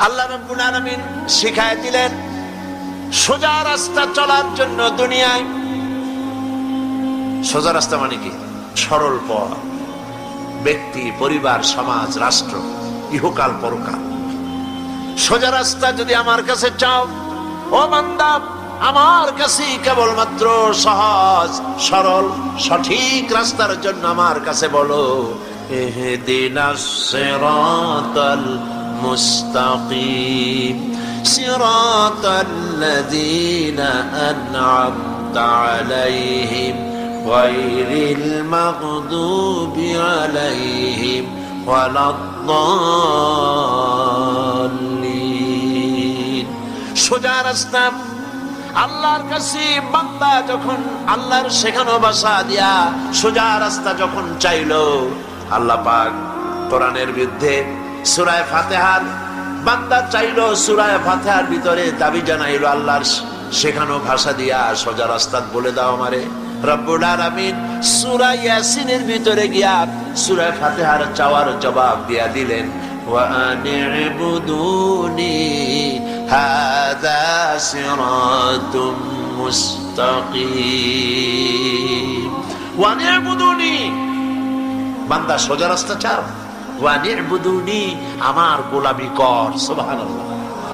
আল্লাহ রাব্বুল আলামিন শিখায় দিলেন সোজা রাস্তা চলার জন্য দুনিয়ায়। সোজা রাস্তা মানে কি? সরল পথ, ব্যক্তি, পরিবার, সমাজ, রাষ্ট্র, ইহকাল পরকাল। সোজা রাস্তা যদি আমার কাছে চাও ও বান্দা, আমার কাছে কেবলমাত্র সহজ সরল সঠিক রাস্তার জন্য আমার কাছে বলো, ইহদিনাস সিরাতাল মুস্তাকিম সিরাতাল্লাযীনা আন'আমতা আলাইহিম গায়রিল মাগদুবি আলাইহিম ওয়ালাদ-দাল্লিন। সোজা রাস্তা আল্লাহর কাছে বান্দা যখন আল্লাহর শেখানো ভাষা দিয়া সোজা রাস্তা যখন চাইলো, আল্লাহ পাক কোরআনের বিরুদ্ধে সূরা ফাতিহার বান্দা চাইলো, সূরা ফাতিহার ভিতরে দাবি জানাইলো আল্লাহর শেখানো ভাষা দিয়া সোজা রাস্তা বলে দাও আমারে। রব্বুল আলামিন সূরা ইয়াসিনের ভিতরে গিয়া সূরা ফাতিহার চাওয়ার জবাব দিয়া দিলেন, ওয়া আনি'বুদুনি হাযা সিরাতুম মুস্তাকিম। ওয়া আনি'বুদুনি, বান্দা সোজা রাস্তা চাও, ওয়া আনি'বুদুনি, আমার গোলামি কর। সুবহানাল্লাহ।